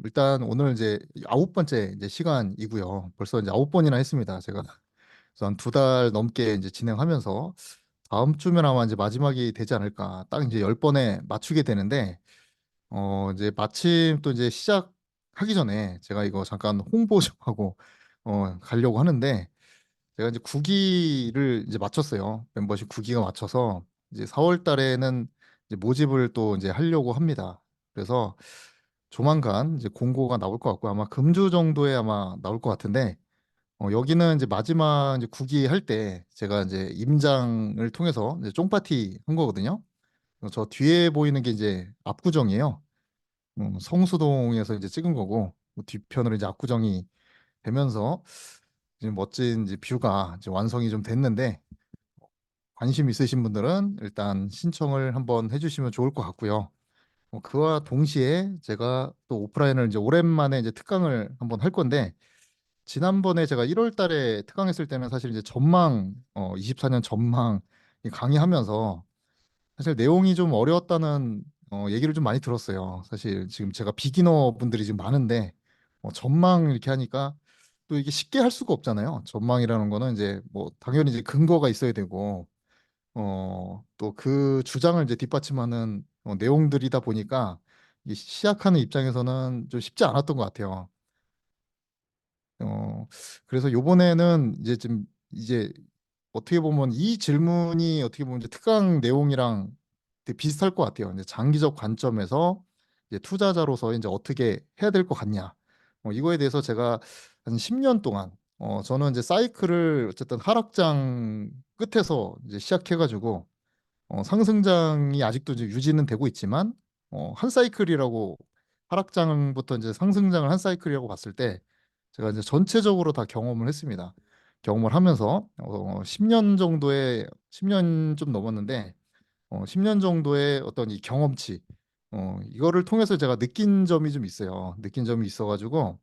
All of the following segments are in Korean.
일단 오늘 이제 아홉 번째 이제 시간이고요. 벌써 이제 아홉 번이나 했습니다. 제가 그래서 한 두 달 넘게 이제 진행하면서 다음 주면 아마 이제 마지막이 되지 않을까. 딱 이제 열 번에 맞추게 되는데, 이제 마침 또 이제 시작하기 전에 제가 이거 잠깐 홍보 좀 하고 가려고 하는데, 제가 이제 9기를 이제 마쳤어요. 멤버십 9기가 맞춰서 이제 4월 달에는 이제 모집을 또 이제 하려고 합니다. 그래서 조만간 이제 공고가 나올 것 같고 아마 금주 정도에 아마 나올 것 같은데 여기는 이제 마지막 이제 9기 할 때 제가 이제 임장을 통해서 이제 쫑파티 한 거거든요. 저 뒤에 보이는 게 이제 압구정이에요. 성수동에서 이제 찍은 거고 뒤편으로 이제 압구정이 되면서 지금 멋진 이제 뷰가 이제 완성이 좀 됐는데 관심 있으신 분들은 일단 신청을 한번 해주시면 좋을 것 같고요. 그와 동시에 제가 또 오프라인을 이제 오랜만에 이제 특강을 한번 할 건데 지난번에 제가 1월 달에 특강했을 때는 사실 이제 전망 24년 전망 강의하면서 사실 내용이 좀 어려웠다는 얘기를 좀 많이 들었어요. 사실 지금 제가 비기너 분들이 지금 많은데 전망 이렇게 하니까 또 이게 쉽게 할 수가 없잖아요. 전망이라는 거는 이제 뭐 당연히 이제 근거가 있어야 되고 또 그 주장을 이제 뒷받침하는 내용들이다 보니까 이 시작하는 입장에서는 좀 쉽지 않았던 것 같아요. 어, 그래서 요번에는 이제 좀 이제 어떻게 보면 이 질문이 어떻게 보면 이제 특강 내용이랑 되게 비슷할 것 같아요. 이제 장기적 관점에서 이제 투자자로서 이제 어떻게 해야 될 것 같냐. 이거에 대해서 제가 한 10년 동안 저는 이제 사이클을 어쨌든 하락장 끝에서 이제 시작해가지고 상승장이 아직도 이제 유지는 되고 있지만 한 사이클이라고 하락장부터 이제 상승장을 한 사이클이라고 봤을 때 제가 이제 전체적으로 다 경험을 했습니다. 경험을 하면서 10년 정도의 10년 좀 넘었는데 10년 정도의 어떤 이 경험치 이거를 통해서 제가 느낀 점이 좀 있어요. 느낀 점이 있어가지고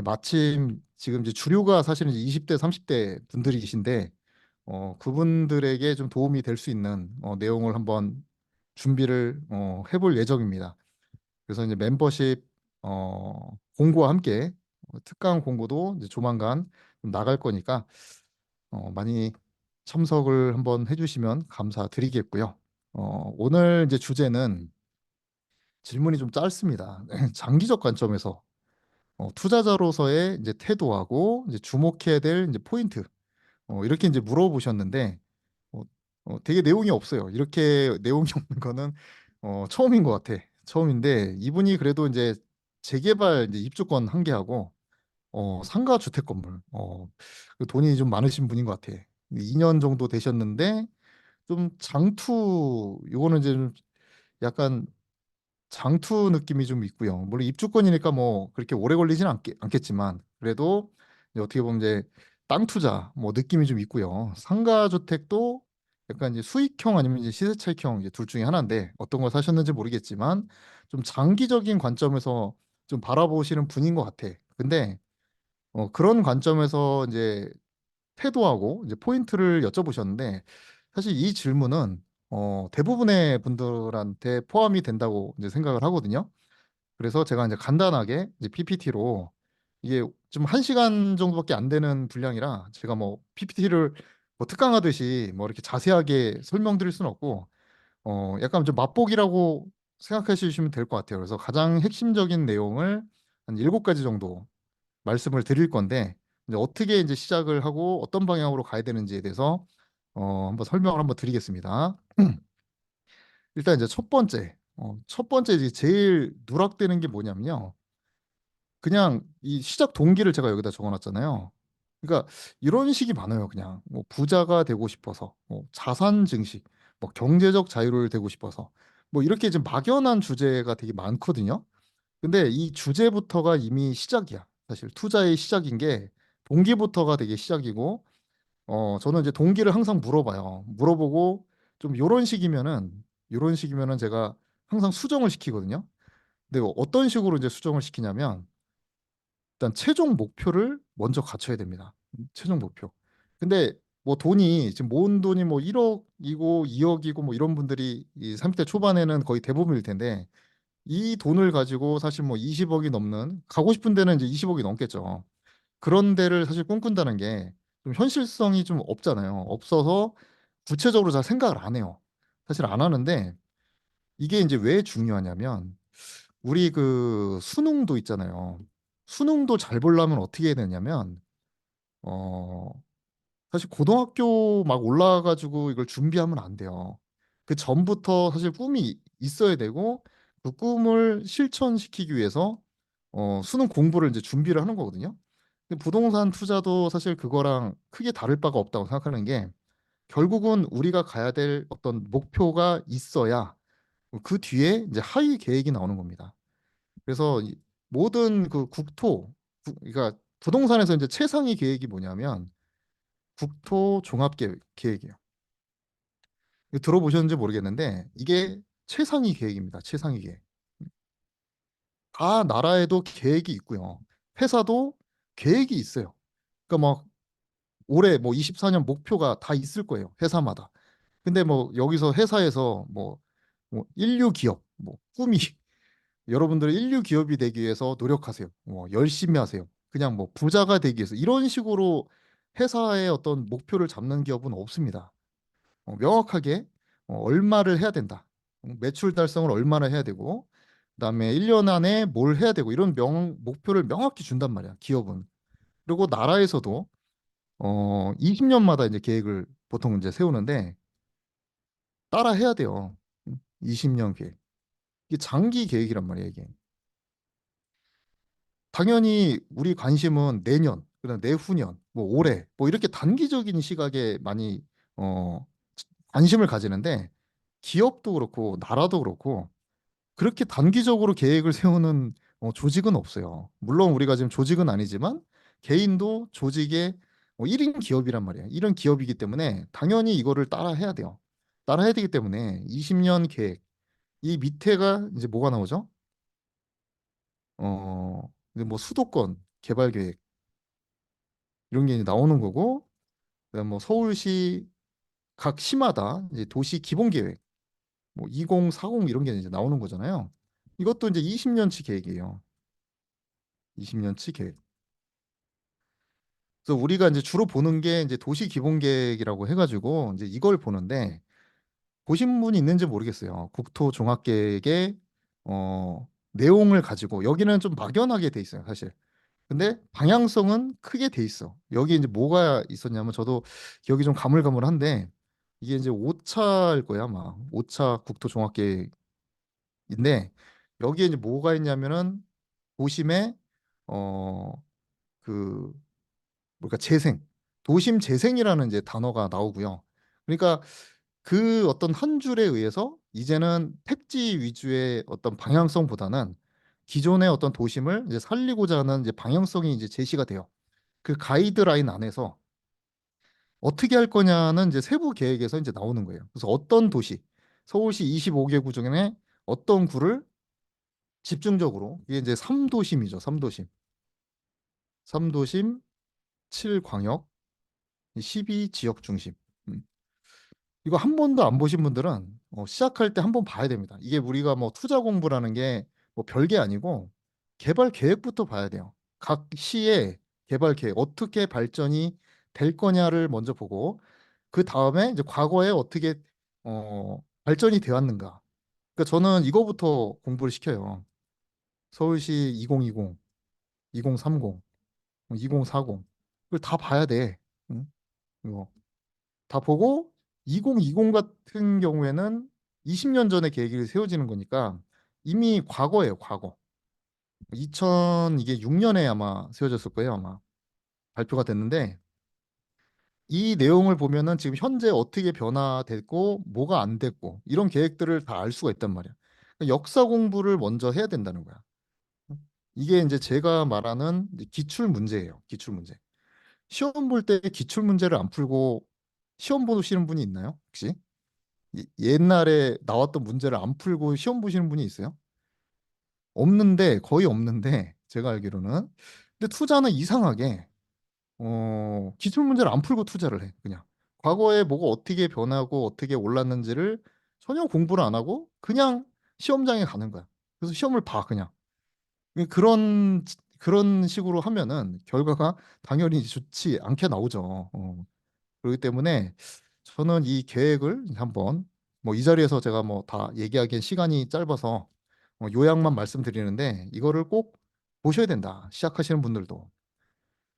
마침 지금 이제 주류가 사실은 이제 20대, 30대 분들이신데 그분들에게 좀 도움이 될 수 있는 내용을 한번 준비를 해볼 예정입니다. 그래서 이제 멤버십 공고와 함께 특강 공고도 이제 조만간 좀 나갈 거니까 많이 참석을 한번 해주시면 감사드리겠고요. 오늘 이제 주제는 질문이 좀 짧습니다. 장기적 관점에서 투자자로서의 이제 태도하고 이제 주목해야 될 이제 포인트 이렇게 이제 물어보셨는데 어, 되게 내용이 없어요. 이렇게 내용이 없는 거는 처음인 것 같아. 처음인데 이분이 그래도 이제 재개발 이제 입주권 한 개하고 상가 주택 건물 그 돈이 좀 많으신 분인 것 같아. 2년 정도 되셨는데 좀 장투 이거는 이제 좀 약간 장투 느낌이 좀 있고요. 물론 입주권이니까 뭐 그렇게 오래 걸리지는 않겠지만 그래도 이제 어떻게 보면 이제 땅 투자 뭐 느낌이 좀 있고요. 상가 주택도 약간 이제 수익형 아니면 이제 시세차익형 이제 둘 중에 하나인데 어떤 걸 사셨는지 모르겠지만 좀 장기적인 관점에서 좀 바라보시는 분인 것 같아. 근데 그런 관점에서 이제 태도하고 이제 포인트를 여쭤보셨는데 사실 이 질문은 대부분의 분들한테 포함이 된다고 이제 생각을 하거든요. 그래서 제가 이제 간단하게 이제 PPT로 이게 좀 한 시간 정도밖에 안 되는 분량이라 제가 뭐 PPT를 뭐 특강하듯이 뭐 이렇게 자세하게 설명드릴 수는 없고 약간 좀 맛보기라고 생각하시면 될 것 같아요. 그래서 가장 핵심적인 내용을 한 일곱 가지 정도 말씀을 드릴 건데 이제 어떻게 이제 시작을 하고 어떤 방향으로 가야 되는지에 대해서 한번 설명을 한번 드리겠습니다. 일단 이제 첫 번째 이제 제일 누락되는 게 뭐냐면요. 그냥 이 시작 동기를 제가 여기다 적어놨잖아요. 그러니까 이런 식이 많아요. 그냥 뭐 부자가 되고 싶어서, 뭐 자산 증식, 뭐 경제적 자유를 되고 싶어서, 뭐 이렇게 좀 막연한 주제가 되게 많거든요. 근데 이 주제부터가 이미 시작이야. 사실 투자의 시작인 게 동기부터가 되게 시작이고, 저는 이제 동기를 항상 물어봐요. 물어보고 좀 요런 식이면은 제가 항상 수정을 시키거든요. 근데 어떤 식으로 이제 수정을 시키냐면 일단 최종 목표를 먼저 갖춰야 됩니다. 최종 목표. 근데 뭐 돈이 지금 모은 돈이 뭐 1억이고 2억이고 뭐 이런 분들이 이 30대 초반에는 거의 대부분일 텐데 이 돈을 가지고 사실 뭐 20억이 넘는 가고 싶은 데는 이제 20억이 넘겠죠. 그런 데를 사실 꿈꾼다는 게 좀 현실성이 좀 없잖아요. 없어서 구체적으로 잘 생각을 안 해요. 사실 안 하는데 이게 이제 왜 중요하냐면 우리 그 수능도 있잖아요. 수능도 잘 보려면 어떻게 해야 되냐면 어 사실 고등학교 막 올라가가지고 이걸 준비하면 안 돼요. 그 전부터 사실 꿈이 있어야 되고 그 꿈을 실천시키기 위해서 수능 공부를 이제 준비를 하는 거거든요. 근데 부동산 투자도 사실 그거랑 크게 다를 바가 없다고 생각하는 게 결국은 우리가 가야 될 어떤 목표가 있어야 그 뒤에 이제 하위 계획이 나오는 겁니다. 그래서 모든 그 그러니까 부동산에서 이제 최상위 계획이 뭐냐면 국토 종합 계획이에요. 이거 들어보셨는지 모르겠는데 이게 최상위 계획입니다. 최상위 계획. 다 나라에도 계획이 있고요. 회사도 계획이 있어요. 그러니까 막 올해 뭐 24년 목표가 다 있을 거예요. 회사마다. 근데 뭐 여기서 회사에서 뭐 인류 기업 뭐 꿈이 여러분들은 인류 기업이 되기 위해서 노력하세요. 뭐 열심히 하세요. 그냥 뭐 부자가 되기 위해서 이런 식으로 회사의 어떤 목표를 잡는 기업은 없습니다. 명확하게 얼마를 해야 된다. 매출 달성을 얼마나 해야 되고 그다음에 1년 안에 뭘 해야 되고 이런 목표를 명확히 준단 말이야. 기업은. 그리고 나라에서도 20년마다 이제 계획을 보통 이제 세우는데 따라 해야 돼요. 20년 계획. 이게 장기 계획이란 말이야, 이게. 당연히 우리 관심은 내년, 그다음 내후년, 뭐 올해, 뭐 이렇게 단기적인 시각에 많이 어, 관심을 가지는데 기업도 그렇고 나라도 그렇고 그렇게 단기적으로 계획을 세우는 조직은 없어요. 물론 우리가 지금 조직은 아니지만 개인도 조직의 1인 기업이란 말이에요. 이런 기업이기 때문에 당연히 이거를 따라 해야 돼요. 따라 해야 되기 때문에 20년 계획 이 밑에가 이제 뭐가 나오죠? 이제 뭐 수도권 개발 계획 이런 게 이제 나오는 거고 그다음 뭐 서울시 각 시마다 이제 도시 기본 계획 뭐 2040 이런 게 이제 나오는 거잖아요. 이것도 이제 20년치 계획이에요. 20년치 계획. 그래서 우리가 이제 주로 보는 게 이제 도시 기본 계획이라고 해가지고 이제 이걸 보는데 보신 분이 있는지 모르겠어요. 국토 종합 계획의 내용을 가지고 여기는 좀 막연하게 돼 있어요, 사실. 근데 방향성은 크게 돼 있어. 여기 이제 뭐가 있었냐면 저도 기억이 좀 가물가물한데 이게 이제 5차일 거야, 아마. 5차 국토 종합 계획인데 여기에 이제 뭐가 있냐면은 도심에 어 그 뭐랄까 재생, 도심 재생이라는 이제 단어가 나오고요. 그러니까 그 어떤 한 줄에 의해서 이제는 택지 위주의 어떤 방향성보다는 기존의 어떤 도심을 이제 살리고자 하는 이제 방향성이 이제 제시가 돼요. 그 가이드라인 안에서 어떻게 할 거냐는 이제 세부 계획에서 이제 나오는 거예요. 그래서 어떤 도시, 서울시 25개 구 중에 어떤 구를 집중적으로 이게 이제 3도심이죠. 3도심. 3도심, 7광역, 12지역 중심. 음. 이거 한 번도 안 보신 분들은 시작할 때 한 번 봐야 됩니다. 이게 우리가 뭐 투자 공부라는 게 뭐 별게 아니고 개발 계획부터 봐야 돼요. 각 시의 개발 계획 어떻게 발전이 될 거냐를 먼저 보고 그 다음에 이제 과거에 어떻게 발전이 되었는가. 그러니까 저는 이거부터 공부를 시켜요. 서울시 2020, 2030, 2040 이걸 다 봐야 돼. 응? 이거. 다 보고 2020 같은 경우에는 20년 전에 계획이 세워지는 거니까 이미 과거예요, 과거. 2006년에 아마 세워졌을 거예요, 아마. 발표가 됐는데 이 내용을 보면은 지금 현재 어떻게 변화됐고 뭐가 안 됐고 이런 계획들을 다 알 수가 있단 말이야. 그러니까 역사 공부를 먼저 해야 된다는 거야. 이게 이제 제가 말하는 이제 기출 문제예요. 기출 문제. 시험 볼 때 기출 문제를 안 풀고 시험 보시는 분이 있나요? 혹시? 옛날에 나왔던 문제를 안 풀고 시험 보시는 분이 있어요? 없는데 거의 없는데 제가 알기로는 근데 투자는 이상하게 기출 문제를 안 풀고 투자를 해 그냥 과거에 뭐가 어떻게 변하고 어떻게 올랐는지를 전혀 공부를 안 하고 그냥 시험장에 가는 거야. 그래서 시험을 봐 그냥. 그런 식으로 하면은 결과가 당연히 좋지 않게 나오죠. 그렇기 때문에 저는 이 계획을 한번 뭐 이 자리에서 제가 뭐 다 얘기하기엔 시간이 짧아서 요약만 말씀드리는데 이거를 꼭 보셔야 된다. 시작하시는 분들도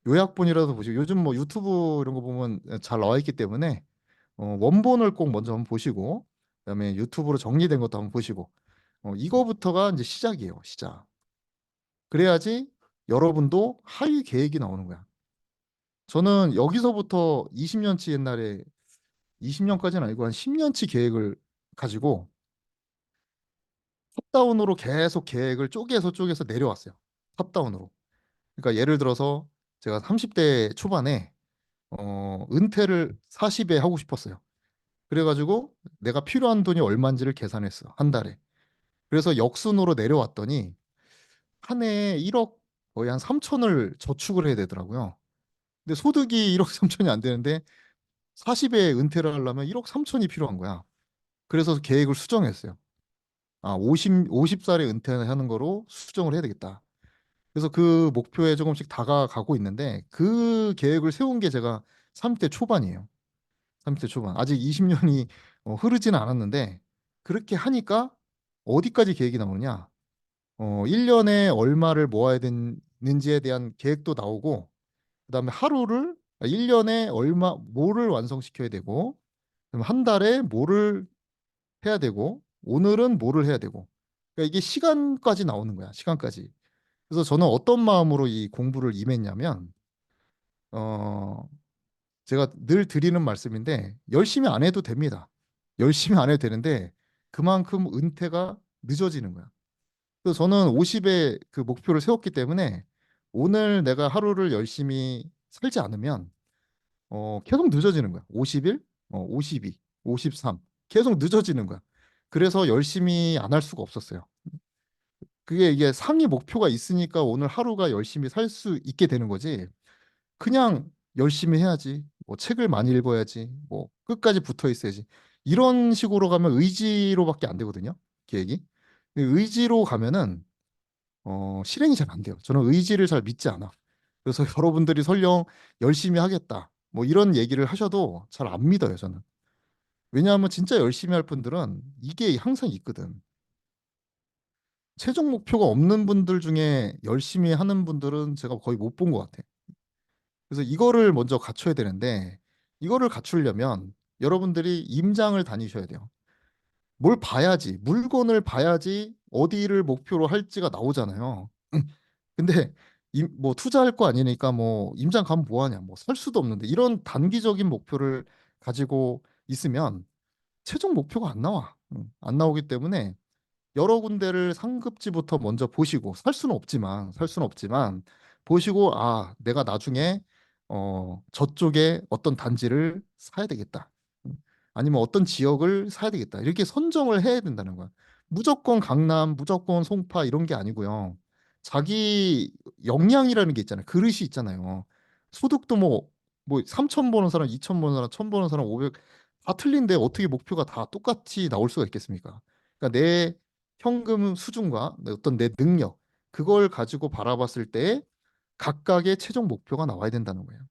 요약본이라도 보시고 요즘 뭐 유튜브 이런 거 보면 잘 나와 있기 때문에 원본을 꼭 먼저 한번 보시고 그다음에 유튜브로 정리된 것도 한번 보시고 이거부터가 이제 시작이에요. 시작. 그래야지 여러분도 하위 계획이 나오는 거야. 저는 여기서부터 20년치 옛날에 20년까지는 아니고 한 10년치 계획을 가지고 탑다운으로 계속 계획을 쪼개서 내려왔어요. 탑다운으로. 그러니까 예를 들어서 제가 30대 초반에 은퇴를 40에 하고 싶었어요. 그래가지고 내가 필요한 돈이 얼마인지를 계산했어. 한 달에. 그래서 역순으로 내려왔더니 한 해에 1억 거의 한 3천을 저축을 해야 되더라고요. 근데 소득이 1억 3천이 안 되는데 40에 은퇴를 하려면 1억 3천이 필요한 거야. 그래서 계획을 수정했어요. 아, 50살에 은퇴하는 거로 수정을 해야 되겠다. 그래서 그 목표에 조금씩 다가가고 있는데 그 계획을 세운 게 제가 30대 초반이에요. 30대 초반. 아직 20년이 흐르지는 않았는데 그렇게 하니까 어디까지 계획이 나오느냐? 1년에 얼마를 모아야 되는지에 대한 계획도 나오고 그다음에 1년에 뭐를 완성시켜야 되고 그럼 한 달에 뭐를 해야 되고 오늘은 뭐를 해야 되고 그러니까 이게 시간까지 나오는 거야. 시간까지. 그래서 저는 어떤 마음으로 이 공부를 임했냐면 어 제가 늘 드리는 말씀인데 열심히 안 해도 됩니다. 열심히 안 해도 되는데 그만큼 은퇴가 늦어지는 거야. 그래서 저는 50에 그 목표를 세웠기 때문에 오늘 내가 하루를 열심히 살지 않으면 계속 늦어지는 거야. 50일, 52, 53 계속 늦어지는 거야. 그래서 열심히 안 할 수가 없었어요. 그게 이게 상위 목표가 있으니까 오늘 하루가 열심히 살 수 있게 되는 거지. 그냥 열심히 해야지. 뭐 책을 많이 읽어야지. 뭐 끝까지 붙어 있어야지. 이런 식으로 가면 의지로밖에 안 되거든요. 계획이. 의지로 가면은 실행이 잘 안 돼요. 저는 의지를 잘 믿지 않아. 그래서 여러분들이 설령 열심히 하겠다. 뭐 이런 얘기를 하셔도 잘 안 믿어요, 저는. 왜냐하면 진짜 열심히 할 분들은 이게 항상 있거든. 최종 목표가 없는 분들 중에 열심히 하는 분들은 제가 거의 못 본 것 같아. 그래서 이거를 먼저 갖춰야 되는데 이거를 갖추려면 여러분들이 임장을 다니셔야 돼요. 뭘 봐야지, 물건을 봐야지 어디를 목표로 할지가 나오잖아요. 근데 뭐 투자할 거 아니니까 뭐 임장 가면 뭐 하냐, 뭐 살 수도 없는데 이런 단기적인 목표를 가지고 있으면 최종 목표가 안 나와. 안 나오기 때문에 여러 군데를 상급지부터 먼저 보시고 살 수는 없지만 보시고 아 내가 나중에 저쪽에 어떤 단지를 사야 되겠다. 아니면 어떤 지역을 사야 되겠다. 이렇게 선정을 해야 된다는 거야. 무조건 강남, 무조건 송파 이런 게 아니고요. 자기 역량이라는 게 있잖아요. 그릇이 있잖아요. 소득도 뭐 3천 버는 사람, 2천 버는 사람, 1천 버는 사람, 500 다 틀린데 어떻게 목표가 다 똑같이 나올 수가 있겠습니까? 그러니까 내 현금 수준과 어떤 내 능력 그걸 가지고 바라봤을 때 각각의 최종 목표가 나와야 된다는 거예요.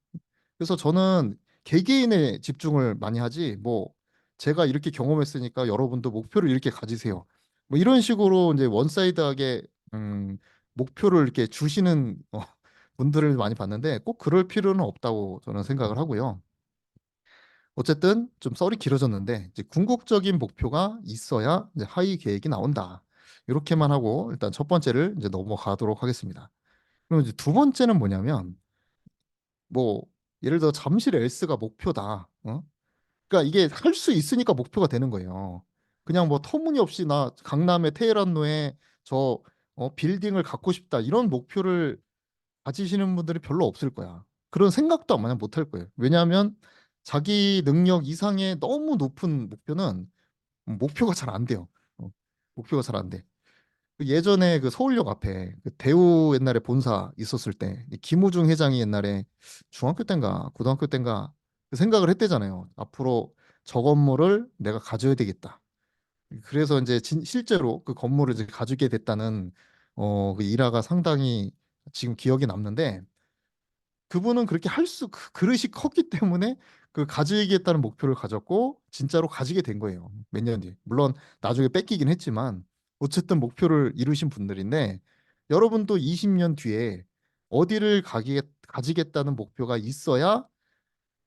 그래서 저는 개개인에 집중을 많이 하지 뭐 제가 이렇게 경험했으니까 여러분도 목표를 이렇게 가지세요. 뭐 이런 식으로 이제 원사이드하게 목표를 이렇게 주시는 분들을 많이 봤는데 꼭 그럴 필요는 없다고 저는 생각을 하고요. 어쨌든 좀 썰이 길어졌는데 이제 궁극적인 목표가 있어야 이제 하위 계획이 나온다. 이렇게만 하고 일단 첫 번째를 이제 넘어가도록 하겠습니다. 그럼 이제 두 번째는 뭐냐면 뭐 예를 들어 잠실 엘스가 목표다. 그러니까 이게 할 수 있으니까 목표가 되는 거예요. 그냥 뭐 터무니없이 나 강남의 테헤란로에 저 빌딩을 갖고 싶다 이런 목표를 가지시는 분들이 별로 없을 거야. 그런 생각도 아마 못할 거예요. 왜냐하면 자기 능력 이상의 너무 높은 목표는 목표가 잘 안 돼요. 목표가 잘 안 돼. 그 예전에 그 서울역 앞에 그 대우 옛날에 본사 있었을 때 김우중 회장이 옛날에 중학교 때인가 고등학교 때인가 그 생각을 했대잖아요. 앞으로 저 건물을 내가 가져야 되겠다. 그래서 이제 실제로 그 건물을 이제 가지게 됐다는 그 일화가 상당히 지금 기억에 남는데 그분은 그렇게 그릇이 컸기 때문에 그 가지겠다는 목표를 가졌고 진짜로 가지게 된 거예요. 몇 년 뒤에. 물론 나중에 뺏기긴 했지만 어쨌든 목표를 이루신 분들인데 여러분도 20년 뒤에 어디를 가지겠다는 목표가 있어야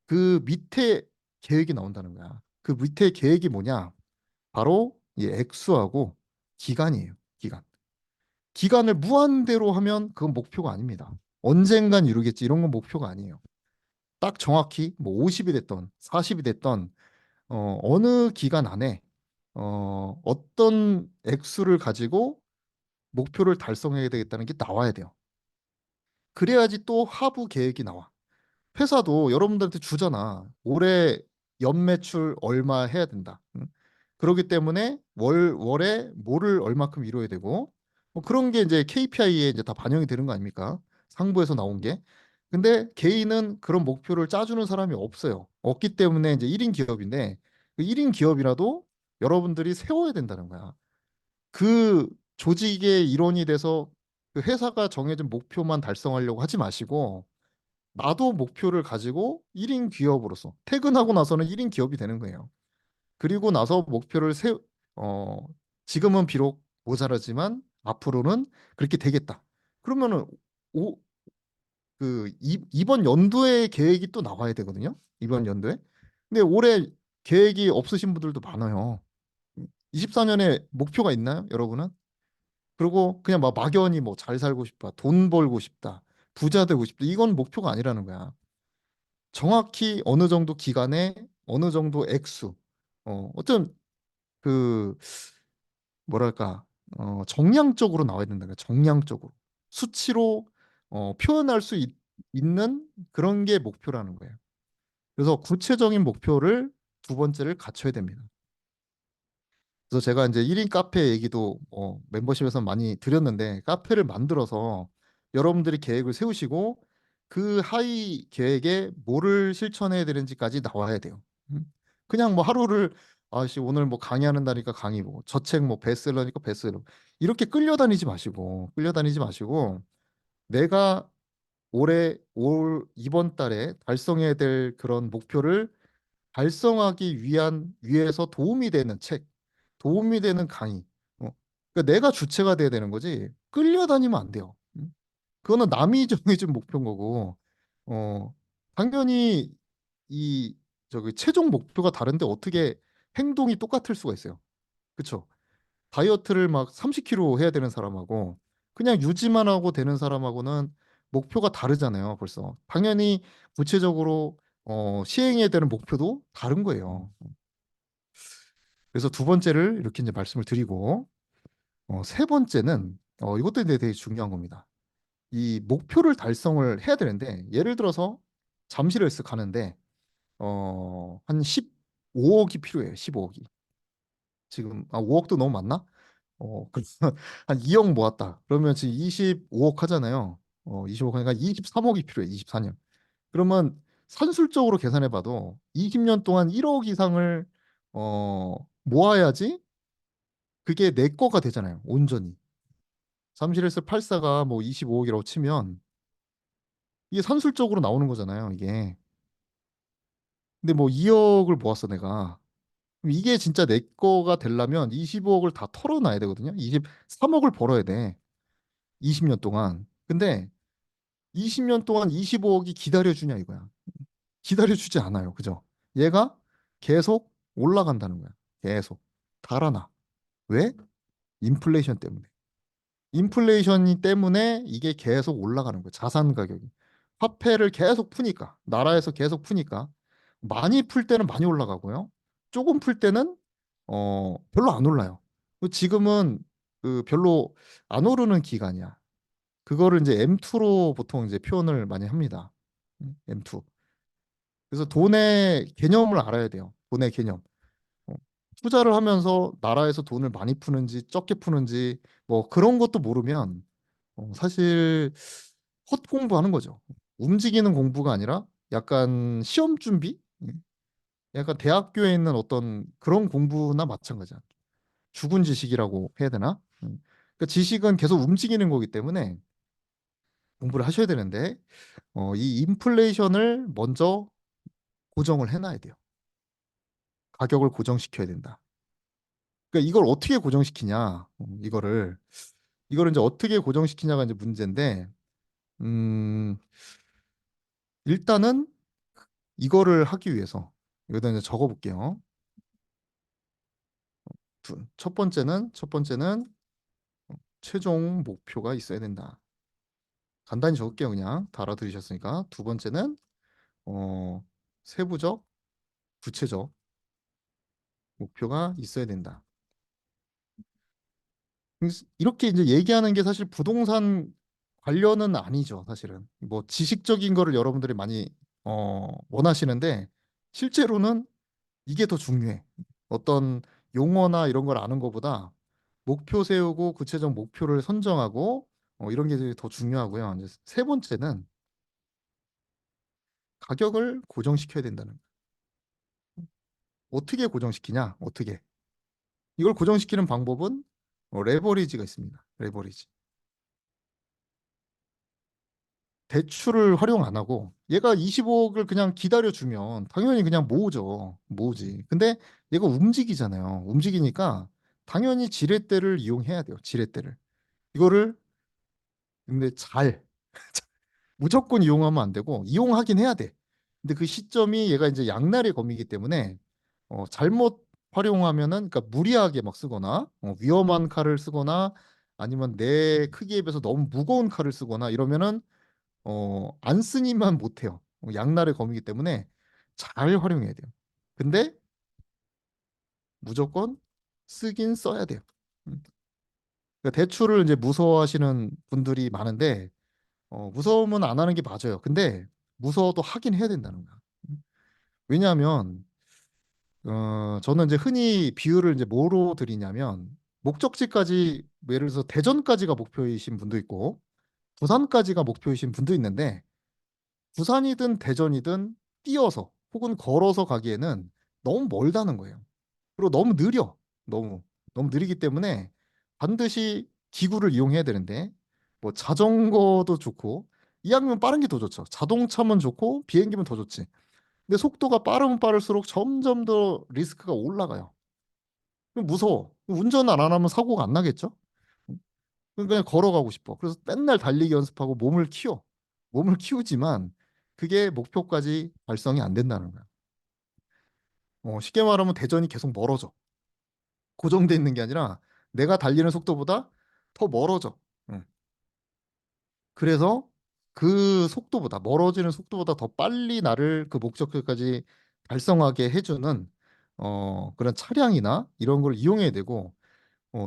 그 밑에 계획이 나온다는 거야. 그 밑에 계획이 뭐냐? 바로 이 액수하고 기간이에요. 기간. 기간을 무한대로 하면 그건 목표가 아닙니다. 언젠간 이루겠지 이런 건 목표가 아니에요. 딱 정확히 뭐 50이 됐던 40이 됐던 어느 기간 안에 어떤 액수를 가지고 목표를 달성해야 되겠다는 게 나와야 돼요. 그래야지 또 하부 계획이 나와. 회사도 여러분들한테 주잖아. 올해 연매출 얼마 해야 된다. 응? 그렇기 때문에 월에 뭐를 얼마큼 이루어야 되고 뭐 그런 게 이제 KPI에 이제 다 반영이 되는 거 아닙니까? 상부에서 나온 게. 근데 개인은 그런 목표를 짜주는 사람이 없어요. 없기 때문에 이제 1인 기업인데 그 1인 기업이라도 여러분들이 세워야 된다는 거야. 그 조직의 일원이 돼서 그 회사가 정해진 목표만 달성하려고 하지 마시고 나도 목표를 가지고 1인 기업으로서 퇴근하고 나서는 1인 기업이 되는 거예요. 그리고 나서 어, 지금은 비록 모자라지만 앞으로는 그렇게 되겠다. 그러면은 오, 이번 연도에 계획이 또 나와야 되거든요. 이번 연도에. 근데 올해 계획이 없으신 분들도 많아요. 24년에 목표가 있나요, 여러분은? 그리고 그냥 막 막연히 뭐 잘 살고 싶다, 돈 벌고 싶다, 부자 되고 싶다. 이건 목표가 아니라는 거야. 정확히 어느 정도 기간에 어느 정도 액수. 어떤 그 뭐랄까 정량적으로 나와야 된다. 정량적으로 수치로 표현할 수 있는 그런 게 목표라는 거예요. 그래서 구체적인 목표를 두 번째를 갖춰야 됩니다. 그래서 제가 이제 1인 카페 얘기도 멤버십에서 많이 드렸는데 카페를 만들어서 여러분들이 계획을 세우시고 그 하위 계획에 뭐를 실천해야 되는지까지 나와야 돼요. 음. 그냥 뭐 하루를 아씨 오늘 뭐 강의하는 날이니까 강의 보고 저 책 뭐 베스트셀러니까 베스트셀러 이렇게 끌려다니지 마시고 내가 올 이번 달에 달성해야 될 그런 목표를 달성하기 위해서 도움이 되는 책, 도움이 되는 강의. 그러니까 내가 주체가 돼야 되는 거지. 끌려다니면 안 돼요. 그거는 남이 정해준 목표인 거고, 어, 당연히 이 저기 최종 목표가 다른데 어떻게 행동이 똑같을 수가 있어요. 그쵸? 다이어트를 막 30kg 해야 되는 사람하고 그냥 유지만 하고 되는 사람하고는 목표가 다르잖아요, 벌써. 당연히 구체적으로 시행해야 되는 목표도 다른 거예요. 그래서 두 번째를 이렇게 이제 말씀을 드리고 세 번째는 이것도 이제 되게 중요한 겁니다. 이 목표를 달성을 해야 되는데 예를 들어서 잠실헬스 가는데 한 15억이 필요해요. 15억이. 지금 5억도 너무 많나? 그래서 한 2억 모았다. 그러면 지금 25억 하잖아요. 25억 하니까 23억이 필요해. 24년. 그러면 산술적으로 계산해 봐도 20년 동안 1억 이상을 모아야지 그게 내 거가 되잖아요. 온전히. 잠실에서 84가 뭐 25억이라고 치면 이게 산술적으로 나오는 거잖아요, 이게. 근데 뭐 2억을 모았어, 내가. 그럼 이게 진짜 내 거가 되려면 25억을 다 털어놔야 되거든요. 23억을 벌어야 돼. 20년 동안. 근데 20년 동안 25억이 기다려주냐 이거야. 기다려주지 않아요. 그죠? 얘가 계속 올라간다는 거야. 계속. 달아나. 왜? 인플레이션 때문에. 인플레이션이 때문에 이게 계속 올라가는 거예요. 자산 가격이. 화폐를 계속 푸니까, 나라에서 계속 푸니까 많이 풀 때는 많이 올라가고요. 조금 풀 때는 별로 안 올라요. 지금은 그 별로 안 오르는 기간이야. 그거를 이제 M2로 보통 이제 표현을 많이 합니다. M2. 그래서 돈의 개념을 알아야 돼요. 돈의 개념. 어, 투자를 하면서 나라에서 돈을 많이 푸는지 적게 푸는지 뭐 그런 것도 모르면 사실 헛공부하는 거죠. 움직이는 공부가 아니라 약간 시험 준비? 약간 대학교에 있는 어떤 그런 공부나 마찬가지야. 죽은 지식이라고 해야 되나? 그러니까 지식은 계속 움직이는 거기 때문에 공부를 하셔야 되는데 이 인플레이션을 먼저 고정을 해놔야 돼요. 가격을 고정시켜야 된다. 그러니까 이걸 어떻게 고정시키냐? 이거를 이제 어떻게 고정시키냐가 이제 문제인데, 음, 일단은 이거를 하기 위해서 여기다 이제 적어볼게요. 첫 번째는 최종 목표가 있어야 된다. 간단히 적을게요, 그냥 다 알아들으셨으니까. 두 번째는 어, 세부적, 구체적 목표가 있어야 된다. 이렇게 이제 얘기하는 게 사실 부동산 관련은 아니죠, 사실은. 뭐 지식적인 거를 여러분들이 많이 원하시는데 실제로는 이게 더 중요해. 어떤 용어나 이런 걸 아는 것보다 목표 세우고 구체적 목표를 선정하고 이런 게 더 중요하고요. 이제 세 번째는 가격을 고정시켜야 된다는 거예요. 어떻게 고정시키냐? 어떻게? 이걸 고정시키는 방법은 레버리지가 있습니다. 레버리지. 대출을 활용 안 하고 얘가 25억을 그냥 기다려주면 당연히 그냥 모으죠. 모으지. 근데 얘가 움직이잖아요. 움직이니까 당연히 지렛대를 이용해야 돼요. 지렛대를. 이거를 근데 무조건 이용하면 안 되고 이용하긴 해야 돼. 근데 그 시점이 얘가 이제 양날의 검이기 때문에 잘못 활용하면은 그러니까 무리하게 막 쓰거나 위험한 칼을 쓰거나 아니면 내 크기에 비해서 너무 무거운 칼을 쓰거나 이러면은 안 쓰니만 못해요. 양날의 검이기 때문에 잘 활용해야 돼요. 근데 무조건 쓰긴 써야 돼요. 음. 그러니까 대출을 이제 무서워하시는 분들이 많은데 무서우면 안 하는 게 맞아요. 근데 무서워도 하긴 해야 된다는 거야. 왜냐하면 저는 이제 흔히 비유를 이제 뭐로 드리냐면 목적지까지 예를 들어서 대전까지가 목표이신 분도 있고 부산까지가 목표이신 분도 있는데 부산이든 대전이든 뛰어서 혹은 걸어서 가기에는 너무 멀다는 거예요. 그리고 너무 느려. 너무 너무 느리기 때문에 반드시 기구를 이용해야 되는데 뭐 자전거도 좋고 이왕이면 빠른 게 더 좋죠. 자동차면 좋고 비행기면 더 좋지. 근데 속도가 빠르면 빠를수록 점점 더 리스크가 올라가요. 그럼 무서워. 운전 안 하면 사고가 안 나겠죠? 그냥 걸어가고 싶어. 그래서 맨날 달리기 연습하고 몸을 키워. 몸을 키우지만 그게 목표까지 달성이 안 된다는 거야. 쉽게 말하면 대전이 계속 멀어져. 고정돼 있는 게 아니라 내가 달리는 속도보다 더 멀어져. 응. 그래서 그 속도보다 멀어지는 속도보다 더 빨리 나를 그 목적지까지 달성하게 해주는 그런 차량이나 이런 걸 이용해야 되고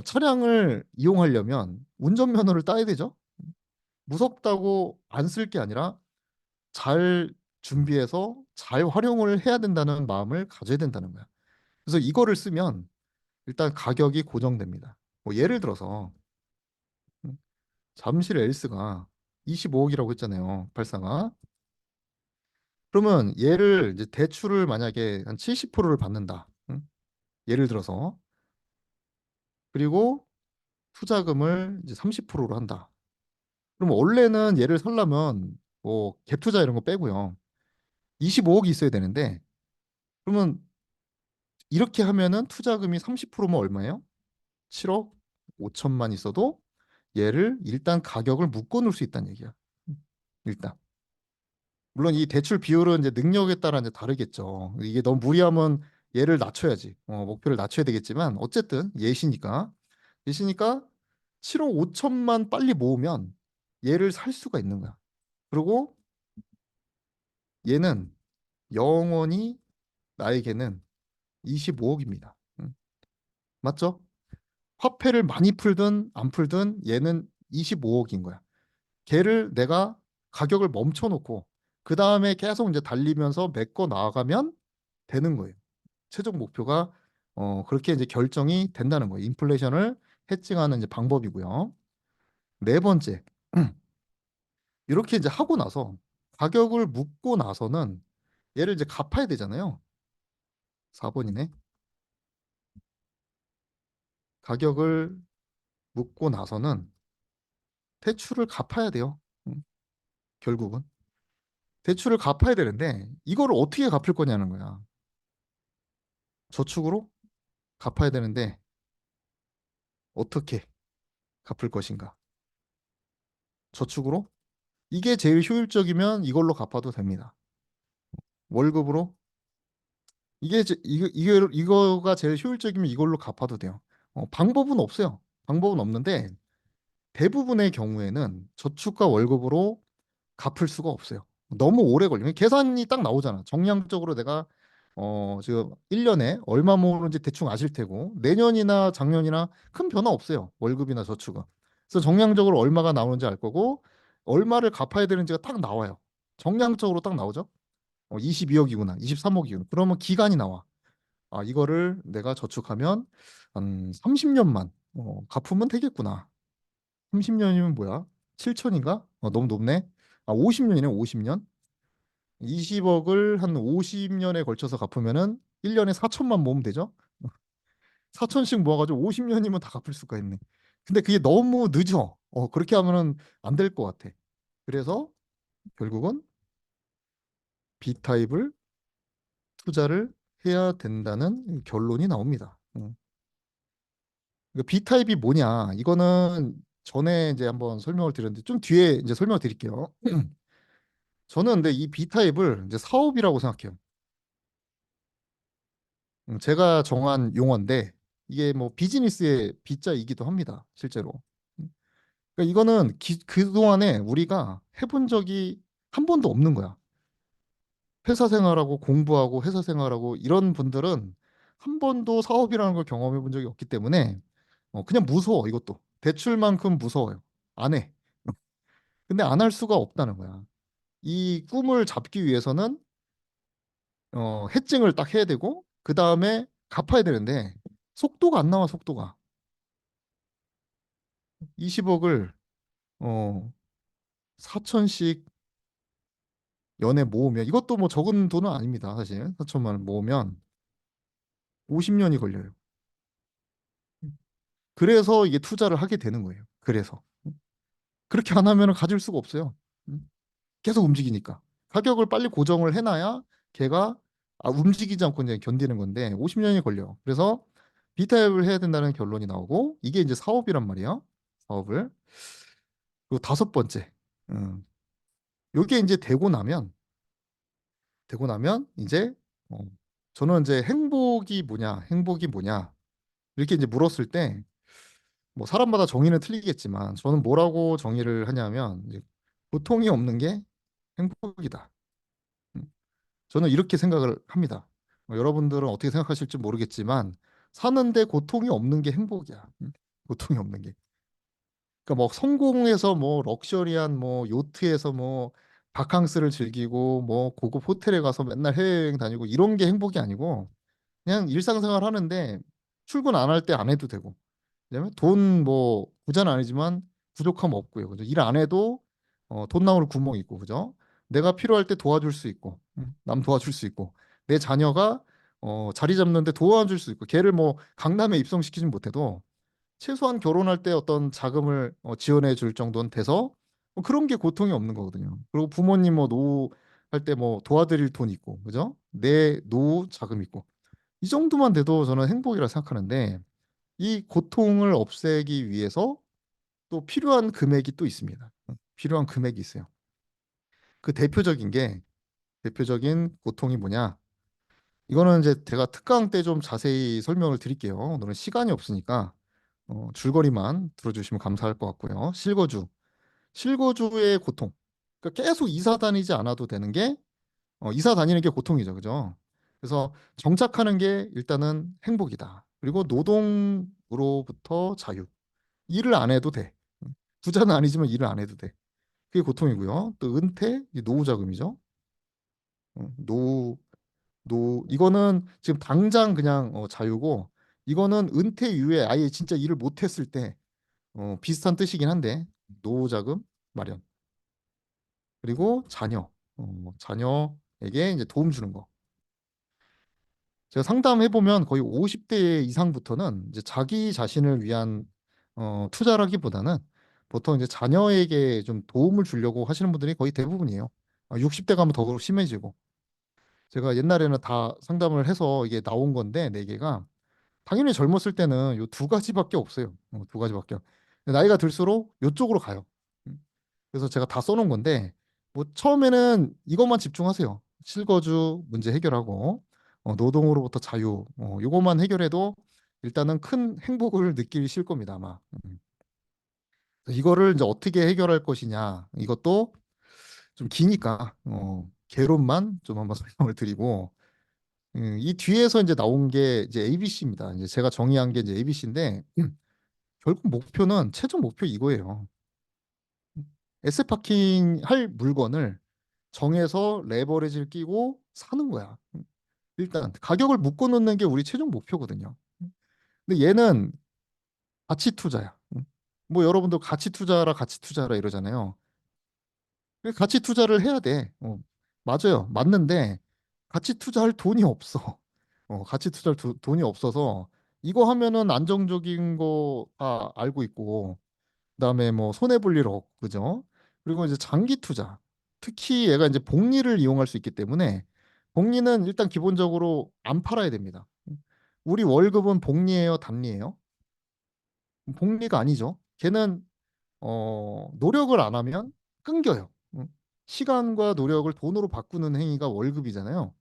차량을 이용하려면 운전면허를 따야 되죠. 무섭다고 안 쓸 게 아니라 잘 준비해서 잘 활용을 해야 된다는 마음을 가져야 된다는 거야. 그래서 이거를 쓰면 일단 가격이 고정됩니다. 뭐 예를 들어서 음, 잠실 엘스가 25억이라고 했잖아요. 발사가. 그러면 얘를 이제 대출을 만약에 한 70%를 받는다. 예를 들어서 그리고 투자금을 이제 30%로 한다. 그럼 원래는 얘를 살려면 뭐 갭 투자 이런 거 빼고요. 25억이 있어야 되는데 그러면 이렇게 하면은 투자금이 30%면 얼마예요? 7억 5천만 있어도 얘를 일단 가격을 묶어 놓을 수 있다는 얘기야. 일단. 물론 이 대출 비율은 이제 능력에 따라 이제 다르겠죠. 이게 너무 무리하면 얘를 낮춰야지. 목표를 낮춰야 되겠지만 어쨌든 예시니까 7억 5천만 빨리 모으면 얘를 살 수가 있는 거야. 그리고 얘는 영원히 나에게는 25억입니다. 맞죠? 화폐를 많이 풀든 안 풀든 얘는 25억인 거야. 걔를 내가 가격을 멈춰놓고 그 다음에 계속 이제 달리면서 메꿔 나아가면 되는 거예요. 최종 목표가 그렇게 이제 결정이 된다는 거예요. 인플레이션을 해칭하는 이제 방법이고요. 네 번째, 이렇게 이제 하고 나서 가격을 묻고 나서는 얘를 이제 갚아야 되잖아요. 4번이네. 가격을 묻고 나서는 대출을 갚아야 돼요. 결국은. 대출을 갚아야 되는데 이거를 어떻게 갚을 거냐는 거야. 저축으로 갚아야 되는데 어떻게 갚을 것인가? 저축으로? 이게 제일 효율적이면 이걸로 갚아도 됩니다. 월급으로? 이거가 제일 효율적이면 이걸로 갚아도 돼요. 방법은 없어요. 방법은 없는데 대부분의 경우에는 저축과 월급으로 갚을 수가 없어요. 너무 오래 걸려요. 계산이 딱 나오잖아. 정량적으로 내가 지금 1년에 얼마 모으는지 대충 아실 테고 내년이나 작년이나 큰 변화 없어요. 월급이나 저축은. 그래서 정량적으로 얼마가 나오는지 알 거고 얼마를 갚아야 되는지가 딱 나와요. 정량적으로 딱 나오죠. 22억이구나, 23억이구나. 그러면 기간이 나와. 아, 이거를 내가 저축하면 한 30년만 갚으면 되겠구나. 30년이면 뭐야? 7천인가? 너무 높네. 아, 50년이네, 50년. 20억을 한 50년에 걸쳐서 갚으면은 1년에 4천만 모으면 되죠? 4천씩 모아가지고 50년이면 다 갚을 수가 있네. 근데 그게 너무 늦어. 그렇게 하면은 안 될 것 같아. 그래서 결국은 B타입을 투자를 해야 된다는 결론이 나옵니다. 그러니까 B타입이 뭐냐? 이거는 전에 이제 한번 설명을 드렸는데 좀 뒤에 이제 설명을 드릴게요. 저는 근데 이 B타입을 이제 사업이라고 생각해요. 제가 정한 용어인데 이게 뭐 비즈니스의 B자이기도 합니다. 실제로. 그러니까 이거는 그동안에 우리가 해본 적이 한 번도 없는 거야. 회사 생활하고 공부하고 회사 생활하고 이런 분들은 한 번도 사업이라는 걸 경험해 본 적이 없기 때문에 그냥 무서워 이것도. 대출만큼 무서워요. 안 해. 근데 안 할 수가 없다는 거야. 이 꿈을 잡기 위해서는 해증을 딱 해야 되고 그 다음에 갚아야 되는데 속도가 안 나와 속도가. 20억을 4천씩 연에 모으면 이것도 뭐 적은 돈은 아닙니다. 사실 4천만 원 모으면 50년이 걸려요. 그래서 이게 투자를 하게 되는 거예요. 그래서 그렇게 안 하면 가질 수가 없어요. 계속 움직이니까 가격을 빨리 고정을 해놔야 걔가 움직이지 않고 이제 견디는 건데 50년이 걸려. 그래서 비타입을 해야 된다는 결론이 나오고 이게 이제 사업이란 말이야. 사업을. 그리고 다섯 번째, 음, 요게 이제 되고 나면 이제 어, 저는 이제 행복이 뭐냐 이렇게 이제 물었을 때 뭐 사람마다 정의는 틀리겠지만 저는 뭐라고 정의를 하냐면 이제 고통이 없는 게 행복이다. 음, 저는 이렇게 생각을 합니다. 여러분들은 어떻게 생각하실지 모르겠지만 사는데 고통이 없는 게 행복이야. 고통이 없는 게. 그러니까 뭐 성공해서 뭐 럭셔리한 뭐 요트에서 뭐 바캉스를 즐기고 뭐 고급 호텔에 가서 맨날 해외여행 다니고 이런 게 행복이 아니고 그냥 일상생활 하는데 출근 안 할 때 안 해도 되고 그다음에 돈 뭐 부자는 아니지만 부족함 없고요. 그죠? 일 안 해도 돈 나오는 구멍 있고 그죠? 내가 필요할 때 도와줄 수 있고 남 도와줄 수 있고 내 자녀가 자리 잡는데 도와줄 수 있고 걔를 뭐 강남에 입성시키진 못해도 최소한 결혼할 때 어떤 자금을 지원해 줄 정도는 돼서 그런 게 고통이 없는 거거든요. 그리고 부모님 뭐 노후 할 때 뭐 도와드릴 돈 있고, 그죠? 내 노후 자금 있고. 이 정도만 돼도 저는 행복이라 생각하는데 이 고통을 없애기 위해서 또 필요한 금액이 또 있습니다. 필요한 금액이 있어요. 그 대표적인 고통이 뭐냐? 이거는 이제 제가 특강 때 좀 자세히 설명을 드릴게요. 오늘은 시간이 없으니까 줄거리만 들어주시면 감사할 것 같고요. 실거주의 고통. 그러니까 계속 이사 다니지 않아도 되는 게 이사 다니는 게 고통이죠, 그죠? 그래서 정착하는 게 일단은 행복이다. 그리고 노동으로부터 자유. 일을 안 해도 돼. 부자는 아니지만 일을 안 해도 돼. 그게 고통이고요. 또 은퇴, 이게 노후 자금이죠. 노후, 이거는 지금 당장 그냥 자유고, 이거는 은퇴 이후에 아예 진짜 일을 못 했을 때 비슷한 뜻이긴 한데 노후 자금 마련. 그리고 자녀에게 이제 도움 주는 거. 제가 상담해 보면 거의 50대 이상부터는 이제 자기 자신을 위한 투자라기보다는 보통 이제 자녀에게 좀 도움을 주려고 하시는 분들이 거의 대부분이에요. 60대 가면 더 심해지고. 제가 옛날에는 다 상담을 해서 이게 나온 건데 네 개가 당연히 젊었을 때는 요 두 가지밖에 없어요. 두 가지밖에. 근데 나이가 들수록 요쪽으로 가요. 음. 그래서 제가 다 써놓은 건데 뭐 처음에는 이것만 집중하세요. 실거주 문제 해결하고 노동으로부터 자유 요것만 해결해도 일단은 큰 행복을 느끼실 겁니다 아마. 이거를 이제 어떻게 해결할 것이냐 이것도 좀 기니까 개론만 좀 한번 설명을 드리고 이 뒤에서 이제 나온 게 이제 ABC입니다. 이제 제가 정의한 게 이제 ABC인데 결국 목표는 최종 목표 이거예요. 에셋 파킹 할 물건을 정해서 레버리지를 끼고 사는 거야. 일단 가격을 묶어 놓는 게 우리 최종 목표거든요. 근데 얘는 가치 투자야. 뭐 여러분도 가치 투자라 이러잖아요. 가치 투자를 해야 돼. 맞아요. 맞는데 가치 투자할 돈이 없어. 가치 투자할 돈이 없어서 이거 하면은 안정적인 거 다 알고 있고 그다음에 뭐 손해 볼 일 없고 그죠? 그리고 이제 장기 투자. 특히 얘가 이제 복리를 이용할 수 있기 때문에 복리는 일단 기본적으로 안 팔아야 됩니다. 우리 월급은 복리예요, 담리예요? 복리가 아니죠. 걔는 노력을 안 하면 끊겨요. 시간과 노력을 돈으로 바꾸는 행위가 월급이잖아요.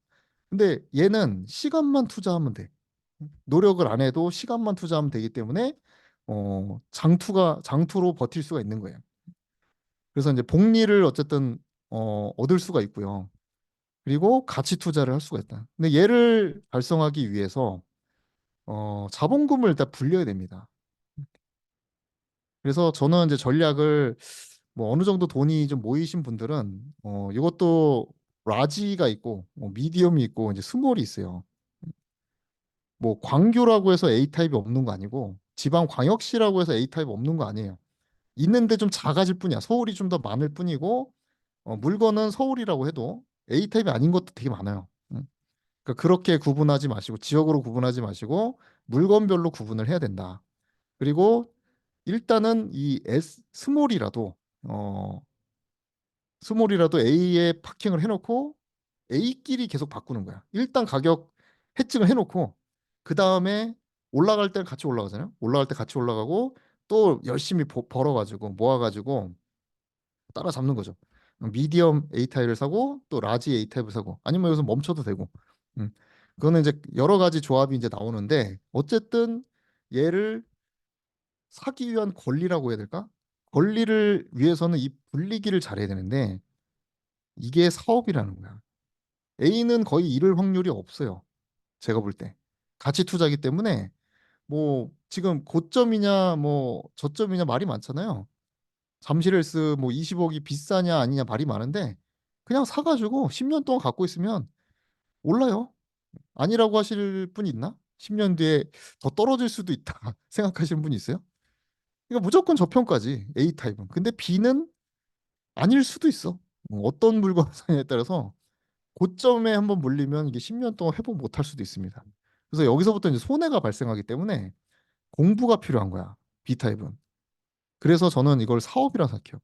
근데 얘는 시간만 투자하면 돼. 노력을 안 해도 시간만 투자하면 되기 때문에 장투로 버틸 수가 있는 거예요. 그래서 이제 복리를 어쨌든 얻을 수가 있고요. 그리고 가치 투자를 할 수가 있다. 근데 얘를 달성하기 위해서 자본금을 일단 불려야 됩니다. 그래서 저는 이제 전략을 뭐 어느 정도 돈이 좀 모이신 분들은 이것도 라지가 있고 미디엄이 있고 이제 스몰이 있어요. 뭐 광교라고 해서 A 타입이 없는 거 아니고 지방 광역시라고 해서 A 타입 없는 거 아니에요. 있는데 좀 작아질 뿐이야. 서울이 좀 더 많을 뿐이고 물건은 서울이라고 해도 A 타입이 아닌 것도 되게 많아요. 그러니까 그렇게 구분하지 마시고 지역으로 구분하지 마시고 물건별로 구분을 해야 된다. 그리고 일단은 이 스몰이라도 어 스몰이라도 A에 파킹을 해놓고 A끼리 계속 바꾸는 거야. 일단 가격 해증을 해놓고 그 다음에 올라갈 때는 같이 올라가잖아요. 올라갈 때 같이 올라가고 또 열심히 벌어가지고 모아가지고 따라잡는 거죠. 미디엄 A 타입을 사고 또 라지 A 타입을 사고 아니면 여기서 멈춰도 되고. 음. 그거는 이제 여러 가지 조합이 이제 나오는데 어쨌든 얘를 사기 위한 권리라고 해야 될까? 권리를 위해서는 이 분리기를 잘해야 되는데 이게 사업이라는 거야. A는 거의 잃을 확률이 없어요. 제가 볼 때. 가치 투자기 때문에 뭐 지금 고점이냐 뭐 저점이냐 말이 많잖아요. 잠실헬스 뭐 20억이 비싸냐 아니냐 말이 많은데 그냥 사가지고 10년 동안 갖고 있으면 올라요. 아니라고 하실 분 있나? 10년 뒤에 더 떨어질 수도 있다 생각하시는 분 있어요? 그러니까 무조건 저평가지 A 타입은. 근데 B는 아닐 수도 있어. 어떤 물건을 사냐에 따라서 고점에 한번 몰리면 이게 10년 동안 회복 못할 수도 있습니다. 그래서 여기서부터 이제 손해가 발생하기 때문에 공부가 필요한 거야. B 타입은. 그래서 저는 이걸 사업이라 생각해요.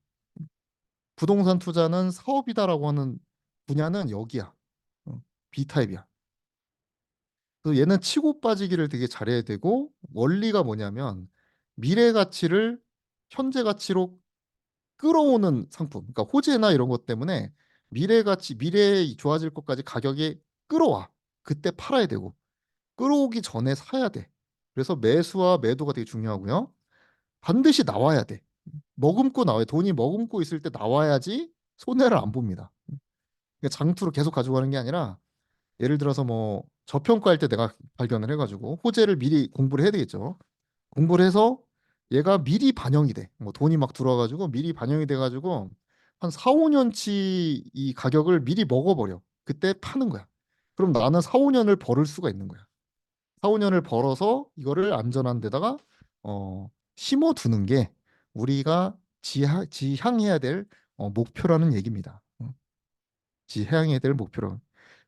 부동산 투자는 사업이다라고 하는 분야는 여기야. B 타입이야. 그래서 얘는 치고 빠지기를 되게 잘해야 되고 원리가 뭐냐면 미래 가치를 현재 가치로 끌어오는 상품. 그러니까 호재나 이런 것 때문에 미래 가치, 미래에 좋아질 것까지 가격이 끌어와. 그때 팔아야 되고 끌어오기 전에 사야 돼. 그래서 매수와 매도가 되게 중요하고요. 반드시 나와야 돼. 머금고 나와요. 돈이 머금고 있을 때 나와야지 손해를 안 봅니다. 그러니까 장투로 계속 가져가는 게 아니라 예를 들어서 뭐 저평가할 때 내가 발견을 해가지고 호재를 미리 공부를 해야 되겠죠. 공부를 해서 얘가 미리 반영이 돼. 뭐 돈이 막 들어와가지고 미리 반영이 돼가지고 한 4, 5년치 이 가격을 미리 먹어버려. 그때 파는 거야. 그럼 나는 4, 5년을 벌을 수가 있는 거야. 4, 5년을 벌어서 이거를 안전한 데다가 심어 두는 게 우리가 지향해야 될 목표라는 얘기입니다. 지향해야 될 목표로.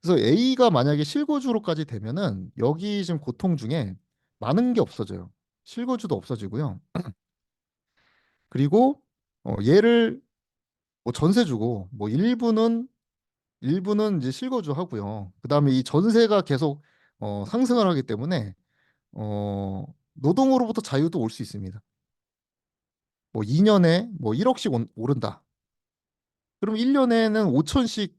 그래서 A가 만약에 실거주로까지 되면은 여기 지금 고통 중에 많은 게 없어져요. 실거주도 없어지고요. 그리고 얘를 뭐 전세 주고 뭐 일부는 이제 실거주 하고요. 그다음에 이 전세가 계속 상승을 하기 때문에 노동으로부터 자유도 올 수 있습니다. 뭐 2년에 뭐 1억씩 오른다. 그럼 1년에는 5천씩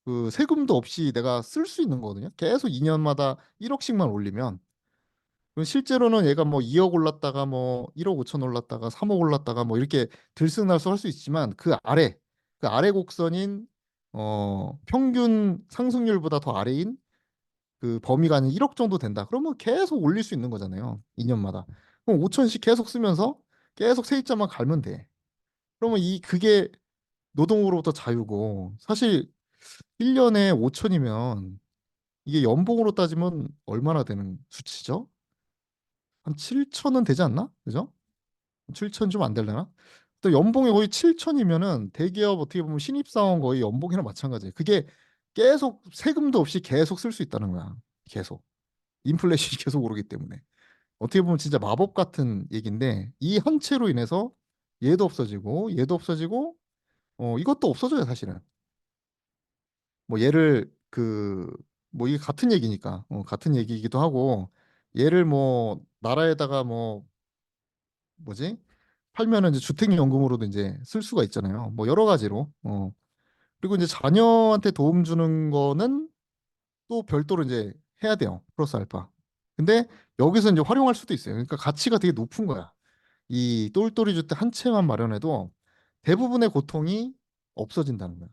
그 세금도 없이 내가 쓸 수 있는 거거든요. 계속 2년마다 1억씩만 올리면 그럼 실제로는 얘가 뭐 2억 올랐다가 뭐 1억 5천 올랐다가 3억 올랐다가 뭐 이렇게 들쑥날쑥 할 수 있지만 그 아래 곡선인 평균 상승률보다 더 아래인 그 범위가 한 1억 정도 된다. 그러면 계속 올릴 수 있는 거잖아요. 2년마다. 그럼 5천씩 계속 쓰면서 계속 세입자만 갈면 돼. 그러면 그게 노동으로부터 자유고 사실 1년에 5천이면 이게 연봉으로 따지면 얼마나 되는 수치죠? 한 7천은 되지 않나? 그죠? 7천 좀 안 되려나? 또 연봉이 거의 7천이면은 대기업 어떻게 보면 신입사원 거의 연봉이랑 마찬가지예요. 그게 계속 세금도 없이 계속 쓸 수 있다는 거야. 계속. 인플레이션이 계속 오르기 때문에. 어떻게 보면 진짜 마법 같은 얘기인데 이 한 채로 인해서 얘도 없어지고 이것도 없어져요, 사실은. 뭐 얘를 뭐 이게 같은 얘기니까 같은 얘기이기도 하고 얘를 뭐 나라에다가 뭐 뭐지? 팔면은 이제 주택연금으로도 이제 쓸 수가 있잖아요. 뭐 여러 가지로. 그리고 이제 자녀한테 도움 주는 거는 또 별도로 이제 해야 돼요. 플러스 알파. 근데 여기서 이제 활용할 수도 있어요. 그러니까 가치가 되게 높은 거야. 이 똘똘이 주택 한 채만 마련해도 대부분의 고통이 없어진다는 거야.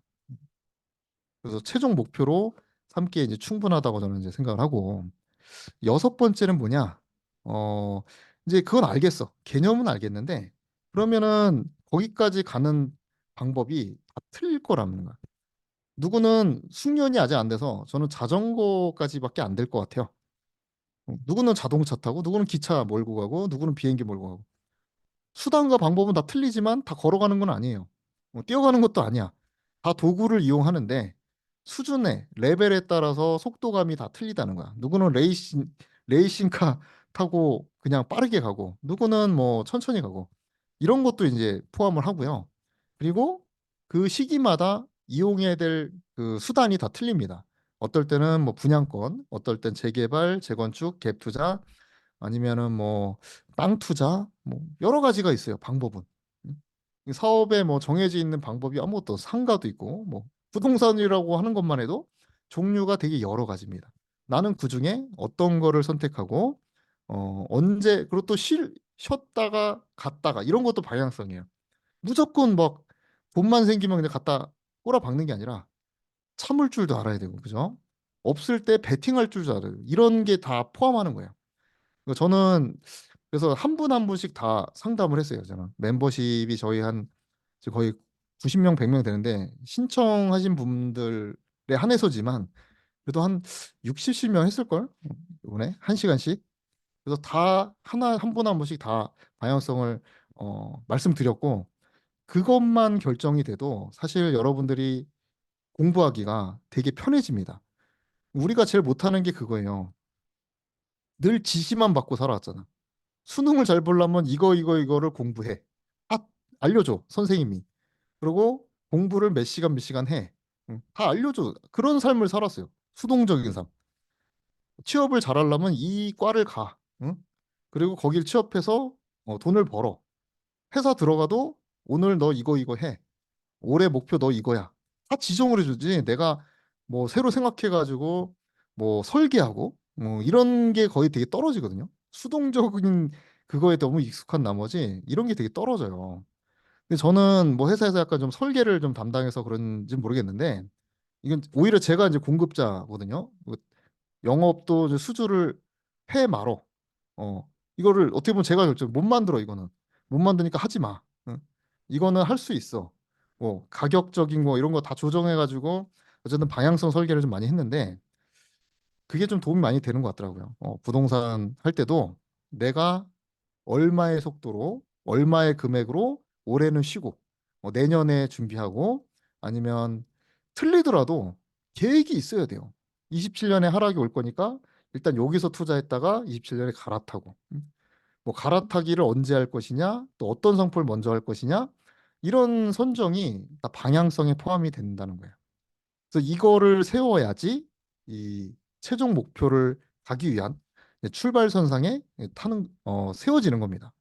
그래서 최종 목표로 삼기에 이제 충분하다고 저는 이제 생각을 하고 여섯 번째는 뭐냐? 어, 이제 그건 알겠어. 개념은 알겠는데 그러면은 거기까지 가는 방법이 다 틀릴 거라는 거야. 누구는 숙련이 아직 안 돼서 저는 자전거까지밖에 안 될 것 같아요. 누구는 자동차 타고 누구는 기차 몰고 가고 누구는 비행기 몰고 가고 수단과 방법은 다 틀리지만 다 걸어가는 건 아니에요. 뛰어가는 것도 아니야. 다 도구를 이용하는데 수준의 레벨에 따라서 속도감이 다 틀리다는 거야. 누구는 레이싱카 타고 그냥 빠르게 가고 누구는 뭐 천천히 가고 이런 것도 이제 포함을 하고요. 그리고 그 시기마다 이용해야 될 그 수단이 다 틀립니다. 어떨 때는 뭐 분양권, 어떨 땐 재개발, 재건축, 갭 투자, 아니면은 뭐 땅 투자 뭐 여러 가지가 있어요. 방법은. 음. 이 사업에 뭐 정해져 있는 방법이 아무것도 상가도 있고 뭐 부동산이라고 하는 것만 해도 종류가 되게 여러 가지입니다. 나는 그중에 어떤 거를 선택하고 언제 그리고 또 쉬었다가 갔다가 이런 것도 방향성이에요. 무조건 막 돈만 생기면 그냥 갖다 꼬라박는 게 아니라 참을 줄도 알아야 되고 그죠? 없을 때 베팅할 줄도 알아야 되고 이런 게 다 포함하는 거예요. 저는 그래서 한 분 한 분씩 다 상담을 했어요. 저는 멤버십이 저희 한 지금 거의 90명, 100명 되는데 신청하신 분들에 한해서지만 그래도 한 60, 70명 했을걸? 이번에 한 시간씩. 그래서 다 하나 한 분 한 분씩 다 방향성을 말씀드렸고 그것만 결정이 돼도 사실 여러분들이 공부하기가 되게 편해집니다. 우리가 제일 못하는 게 그거예요. 늘 지시만 받고 살아왔잖아. 수능을 잘 보려면 이거를 공부해. 아, 알려줘, 선생님이. 그리고 공부를 몇 시간 해. 응, 다 알려줘. 그런 삶을 살았어요. 수동적인 삶. 취업을 잘하려면 이 과를 가. 응? 그리고 거길 취업해서 돈을 벌어. 회사 들어가도 오늘 너 이거 해. 올해 목표 너 이거야. 다 지정을 해주지. 내가 뭐 새로 생각해가지고 뭐 설계하고 뭐 이런 게 거의 되게 떨어지거든요. 수동적인 그거에 너무 익숙한 나머지 이런 게 되게 떨어져요. 근데 저는 뭐 회사에서 약간 좀 설계를 좀 담당해서 그런지 모르겠는데 이건 오히려 제가 이제 공급자거든요. 뭐 영업도 이제 수주를 해 말어. 이거를 어떻게 보면 제가 결정 못 만들어 이거는 못 만드니까 하지 마. 응? 이거는 할 수 있어. 뭐 가격적인 거 이런 거 다 조정해 가지고 어쨌든 방향성 설계를 좀 많이 했는데 그게 좀 도움이 많이 되는 것 같더라고요. 부동산 할 때도 내가 얼마의 속도로 얼마의 금액으로 올해는 쉬고 내년에 준비하고 아니면 틀리더라도 계획이 있어야 돼요. 27년에 하락이 올 거니까 일단 여기서 투자했다가 27년에 갈아타고 뭐 갈아타기를 언제 할 것이냐, 또 어떤 상품을 먼저 할 것이냐, 이런 선정이 다 방향성에 포함이 된다는 거예요. 그래서 이거를 세워야지 이 최종 목표를 가기 위한 출발선상에 세워지는 겁니다.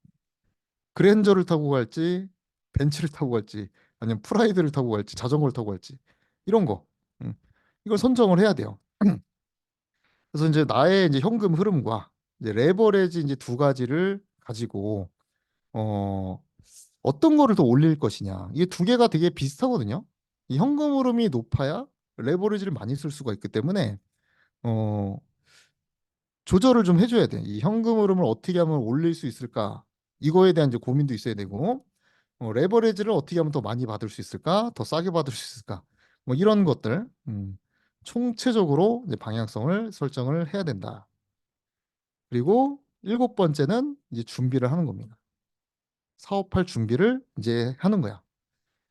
그랜저를 타고 갈지, 벤츠를 타고 갈지, 아니면 프라이드를 타고 갈지, 자전거를 타고 갈지, 이런 거. 음, 이걸 선정을 해야 돼요. 그래서 이제 나의 이제 현금 흐름과 이제 레버리지 이제 두 가지를 가지고 어, 어떤 거를 더 올릴 것이냐. 이게 두 개가 되게 비슷하거든요. 이 현금 흐름이 높아야 레버리지를 많이 쓸 수가 있기 때문에 어, 조절을 좀 해줘야 돼. 이 현금 흐름을 어떻게 하면 올릴 수 있을까? 이거에 대한 이제 고민도 있어야 되고, 레버리지를 어떻게 하면 더 많이 받을 수 있을까? 더 싸게 받을 수 있을까? 뭐 이런 것들, 총체적으로 이제 방향성을 설정을 해야 된다. 그리고 일곱 번째는 이제 준비를 하는 겁니다. 사업할 준비를 이제 하는 거야.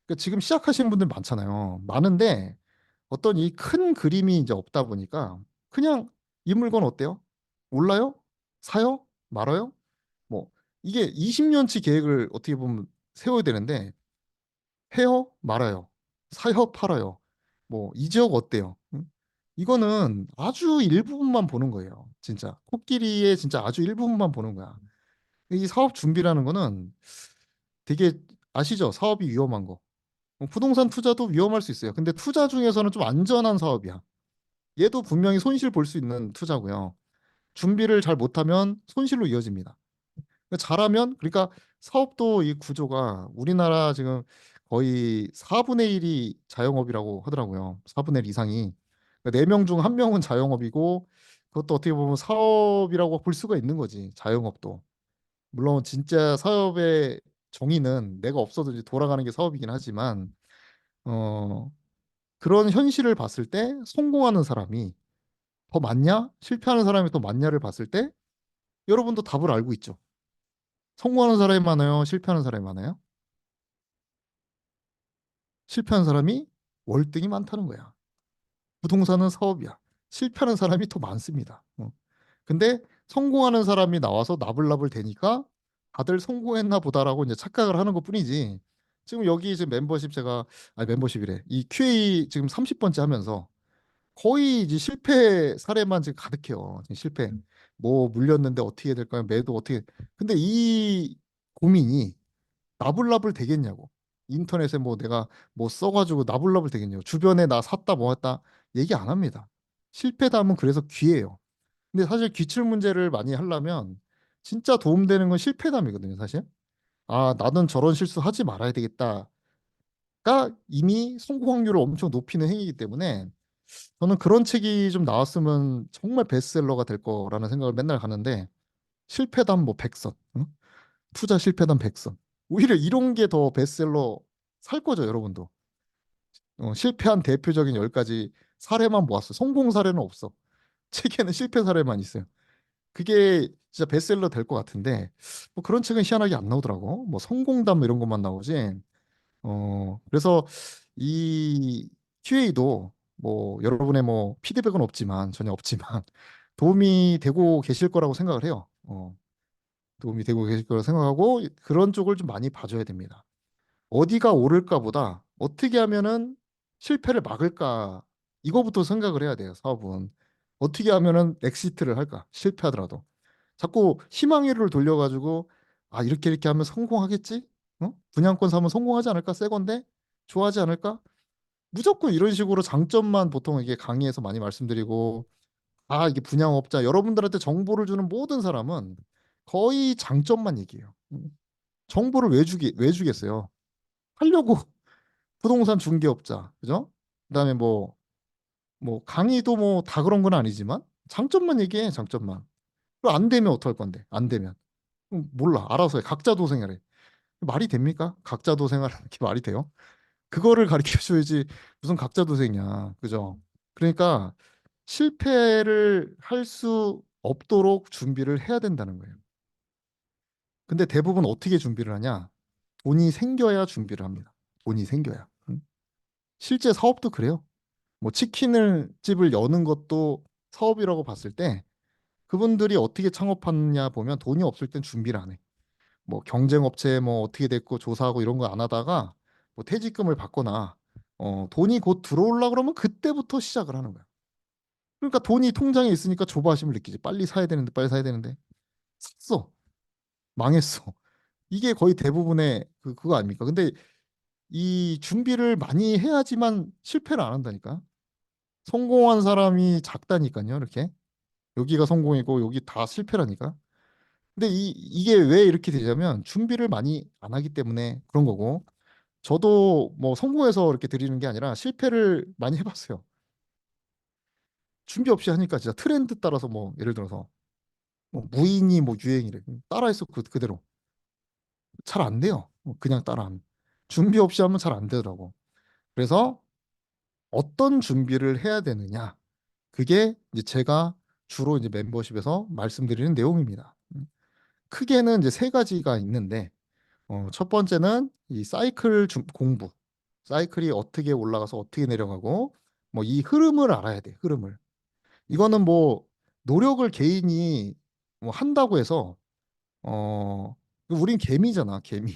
그러니까 지금 시작하시는 분들 많잖아요. 많은데 어떤 이 큰 그림이 이제 없다 보니까 그냥 이 물건 어때요? 올라요? 사요? 말아요? 뭐 이게 20년치 계획을 어떻게 보면 세워야 되는데 해요? 말아요? 사요? 팔아요? 뭐 이 지역 어때요? 응? 이거는 아주 일부분만 보는 거예요. 진짜 코끼리의 진짜 아주 일부분만 보는 거야. 이 사업 준비라는 거는 되게 아시죠? 사업이 위험한 거. 부동산 투자도 위험할 수 있어요. 근데 투자 중에서는 좀 안전한 사업이야. 얘도 분명히 손실 볼 수 있는 투자고요. 준비를 잘 못하면 손실로 이어집니다. 그러니까 잘하면 그러니까 사업도 이 구조가 우리나라 지금 거의 4분의 1이 자영업이라고 하더라고요. 4분의 1 이상이. 그러니까 4명 중 1명은 자영업이고 그것도 어떻게 보면 사업이라고 볼 수가 있는 거지. 자영업도. 물론 진짜 사업의 정의는 내가 없어도 이제 돌아가는 게 사업이긴 하지만 어, 그런 현실을 봤을 때 성공하는 사람이 더 많냐? 실패하는 사람이 더 많냐를 봤을 때 여러분도 답을 알고 있죠. 성공하는 사람이 많아요? 실패하는 사람이 많아요? 실패하는 사람이 월등히 많다는 거야. 부동산은 사업이야. 실패하는 사람이 더 많습니다. 근데 성공하는 사람이 나와서 나불나불 대니까 다들 성공했나 보다라고 이제 착각을 하는 것뿐이지. 지금 여기 지금 멤버십 제가 아니 멤버십이래. 이 QA 지금 30번째 하면서 거의 이제 실패 사례만 지금 가득해요. 지금 실패. 뭐 물렸는데 어떻게 해야 될까요? 매도 어떻게. 근데 이 고민이 나불나불 되겠냐고. 인터넷에 뭐 내가 뭐 써가지고 나불나불 되겠냐고. 주변에 나 샀다 뭐 했다 얘기 안 합니다. 실패담은 그래서 귀해요. 근데 사실 기출 문제를 많이 하려면 진짜 도움되는 건 실패담이거든요, 사실. 아, 나는 저런 실수 하지 말아야 되겠다가 이미 성공 확률을 엄청 높이는 행위이기 때문에 저는 그런 책이 좀 나왔으면 정말 베스트셀러가 될 거라는 생각을 맨날 하는데 실패담 뭐 100선, 응? 투자 실패담 100선. 오히려 이런 게 더 베스트셀러 살 거죠, 여러분도. 실패한 대표적인 10가지 사례만 모았어. 성공 사례는 없어. 책에는 실패 사례만 있어요. 그게 진짜 베스트셀러 될 것 같은데 뭐 그런 책은 희한하게 안 나오더라고. 뭐 성공담 뭐 이런 것만 나오지. 그래서 이 QA도 뭐 여러분의 뭐 피드백은 없지만 전혀 없지만 도움이 되고 계실 거라고 생각을 해요. 도움이 되고 계실 거라고 생각하고 그런 쪽을 좀 많이 봐줘야 됩니다. 어디가 오를까보다 어떻게 하면은 실패를 막을까 이거부터 생각을 해야 돼요. 사업은 어떻게 하면은 엑시트를 할까 실패하더라도 자꾸 희망회로를 돌려가지고 아 이렇게 이렇게 하면 성공하겠지? 분양권 사면 성공하지 않을까? 새 건데 좋아하지 않을까? 무조건 이런 식으로 장점만 보통 이게 강의에서 많이 말씀드리고 아 이게 분양업자 여러분들한테 정보를 주는 모든 사람은 거의 장점만 얘기해요. 정보를 왜 주겠어요? 하려고 부동산 중개업자 그죠? 그다음에 뭐 강의도 뭐 다 그런 건 아니지만 장점만 얘기해 장점만. 그럼 안 되면 어떡할 건데? 안 되면 몰라 알아서 해. 각자 도생하래. 말이 됩니까? 각자 도생하라는 게 말이 돼요? 그거를 가르쳐 줘야지 무슨 각자 도생이야. 그죠? 그러니까 실패를 할 수 없도록 준비를 해야 된다는 거예요. 근데 대부분 어떻게 준비를 하냐? 돈이 생겨야 준비를 합니다. 돈이 생겨야. 응? 실제 사업도 그래요. 뭐 치킨을 집을 여는 것도 사업이라고 봤을 때 그분들이 어떻게 창업하느냐 보면 돈이 없을 땐 준비를 안 해. 뭐 경쟁업체 뭐 어떻게 됐고 조사하고 이런 거 안 하다가 뭐 퇴직금을 받거나 돈이 곧 들어올라 그러면 그때부터 시작을 하는 거야. 그러니까 돈이 통장에 있으니까 조바심을 느끼지. 빨리 사야 되는데 빨리 사야 되는데 샀어. 망했어. 이게 거의 대부분의 그거 아닙니까? 근데 이 준비를 많이 해야지만 실패를 안 한다니까. 성공한 사람이 작다니까요. 이렇게 여기가 성공이고 여기 다 실패라니까. 근데 이게 왜 이렇게 되냐면 준비를 많이 안 하기 때문에 그런 거고 저도 뭐 성공해서 이렇게 드리는 게 아니라 실패를 많이 해봤어요. 준비 없이 하니까 진짜 트렌드 따라서 뭐 예를 들어서 뭐 무인이 뭐 유행이래. 따라해서 그대로 잘 안 돼요. 그냥 따라하면. 준비 없이 하면 잘 안 되더라고. 그래서 어떤 준비를 해야 되느냐. 그게 이제 제가 주로 이제 멤버십에서 말씀드리는 내용입니다. 크게는 이제 세 가지가 있는데 첫 번째는 이 공부. 사이클이 어떻게 올라가서 어떻게 내려가고 뭐 이 흐름을 알아야 돼. 흐름을. 이거는 뭐 노력을 개인이 뭐 한다고 해서 우린 개미잖아, 개미.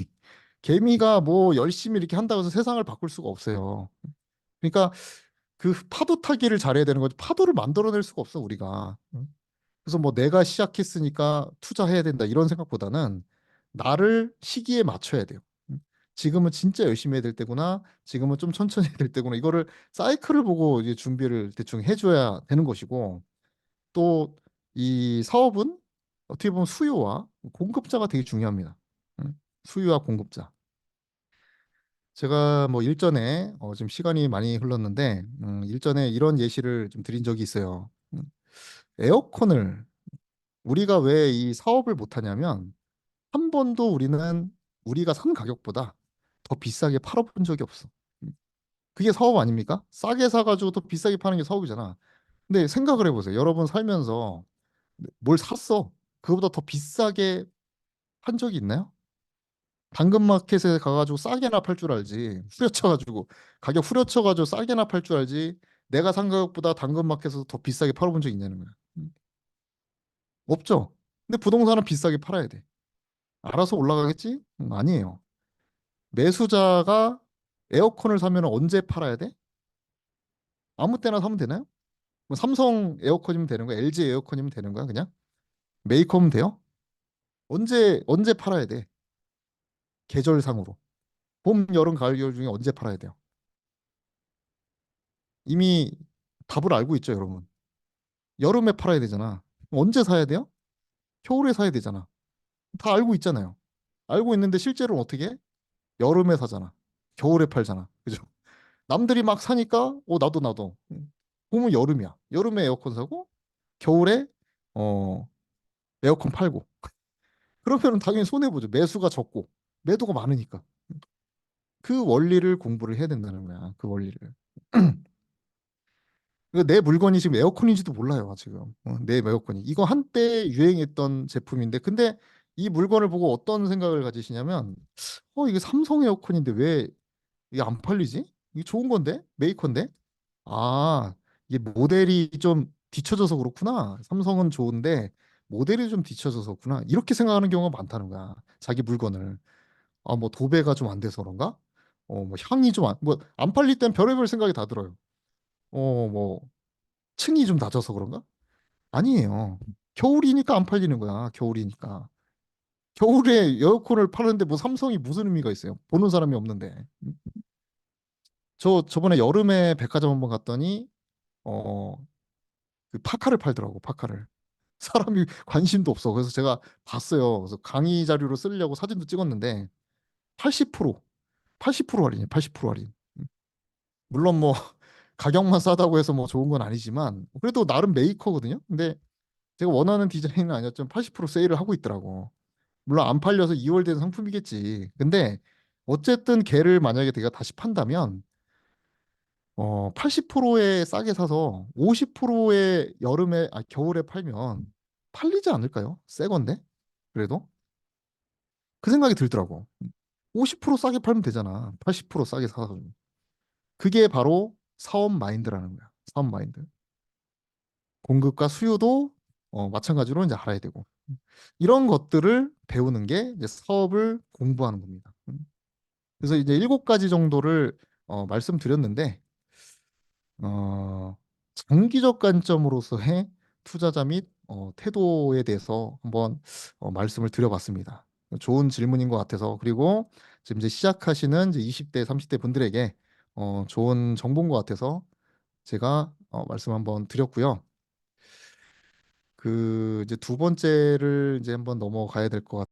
개미가 뭐 열심히 이렇게 한다고 해서 세상을 바꿀 수가 없어요. 그러니까 그 파도 타기를 잘해야 되는 거지. 파도를 만들어낼 수가 없어, 우리가. 응? 그래서 뭐 내가 시작했으니까 투자해야 된다 이런 생각보다는 나를 시기에 맞춰야 돼요. 응? 지금은 진짜 열심히 해야 될 때구나. 지금은 좀 천천히 해야 될 때구나. 이거를 사이클을 보고 이제 준비를 대충 해줘야 되는 것이고 또 이 사업은 어떻게 보면 수요와 공급자가 되게 중요합니다. 응? 수요와 공급자. 제가 뭐 일전에 지금 시간이 많이 흘렀는데 일전에 이런 예시를 좀 드린 적이 있어요. 에어컨을 우리가 왜 이 사업을 못 하냐면 한 번도 우리가 산 가격보다 더 비싸게 팔아본 적이 없어. 그게 사업 아닙니까? 싸게 사가지고 더 비싸게 파는 게 사업이잖아. 근데 생각을 해보세요. 여러분 살면서 뭘 샀어? 그거보다 더 비싸게 판 적이 있나요? 당근마켓에 가가지고 싸게나 팔 줄 알지. 후려쳐가지고 가격 후려쳐가지고 싸게나 팔 줄 알지. 내가 산 가격보다 당근마켓에서 더 비싸게 팔아본 적 있냐는 거야. 없죠. 근데 부동산은 비싸게 팔아야 돼. 알아서 올라가겠지? 아니에요. 매수자가 에어컨을 사면 언제 팔아야 돼? 아무 때나 사면 되나요? 뭐 삼성 에어컨이면 되는 거야? LG 에어컨이면 되는 거야? 그냥 메이커면 돼요? 언제 팔아야 돼? 계절상으로. 봄, 여름, 가을, 겨울 중에 언제 팔아야 돼요? 이미 답을 알고 있죠, 여러분. 여름에 팔아야 되잖아. 언제 사야 돼요? 겨울에 사야 되잖아. 다 알고 있잖아요. 알고 있는데 실제로는 어떻게 해? 여름에 사잖아. 겨울에 팔잖아. 그죠? 남들이 막 사니까 나도. 봄은 여름이야. 여름에 에어컨 사고 겨울에 어 에어컨 팔고. 그러면 당연히 손해 보죠. 매수가 적고 매도가 많으니까. 그 원리를 공부를 해야 된다는 거야. 그 원리를. 내 물건이 지금 에어컨인지도 몰라요, 지금. 내 에어컨이. 이거 한때 유행했던 제품인데, 근데 이 물건을 보고 어떤 생각을 가지시냐면, 이게 삼성 에어컨인데 왜 이게 안 팔리지? 이게 좋은 건데? 메이커인데? 아, 이게 모델이 좀 뒤쳐져서 그렇구나. 삼성은 좋은데, 모델이 좀 뒤쳐져서 그렇구나. 이렇게 생각하는 경우가 많다는 거야. 자기 물건을. 뭐 도배가 좀 안 돼서 그런가? 뭐 향이 좀 안 팔릴 땐 별의별 생각이 다 들어요. 뭐 층이 좀 낮아서 그런가? 아니에요. 겨울이니까 안 팔리는 거야. 겨울이니까. 겨울에 에어컨을 파는데 뭐 삼성이 무슨 의미가 있어요? 보는 사람이 없는데. 저번에 여름에 백화점 한번 갔더니 어, 그 파카를 팔더라고. 파카를. 사람이 관심도 없어. 그래서 제가 봤어요. 그래서 강의 자료로 쓰려고 사진도 찍었는데 80% 80% 할인이에요. 80% 할인. 물론 뭐 가격만 싸다고 해서 뭐 좋은 건 아니지만 그래도 나름 메이커거든요. 근데 제가 원하는 디자인은 아니었지만 80% 세일을 하고 있더라고. 물론 안 팔려서 2월 된 상품이겠지. 근데 어쨌든 걔를 만약에 내가 다시 판다면 80%에 싸게 사서 50%에 겨울에 팔면 팔리지 않을까요? 새 건데. 그래도 그 생각이 들더라고. 50% 싸게 팔면 되잖아. 80% 싸게 사서. 그게 바로 사업 마인드라는 거야. 사업 마인드. 공급과 수요도 마찬가지로 이제 알아야 되고. 이런 것들을 배우는 게 이제 사업을 공부하는 겁니다. 그래서 이제 7가지 정도를 말씀드렸는데 장기적 관점으로서의 투자자 및 태도에 대해서 한번 말씀을 드려봤습니다. 좋은 질문인 것 같아서 그리고 지금 이제 시작하시는 이제 20대, 30대 분들에게 좋은 정보인 것 같아서 제가 말씀 한번 드렸고요. 그 이제 두 번째를 이제 한번 넘어가야 될 것 같아요.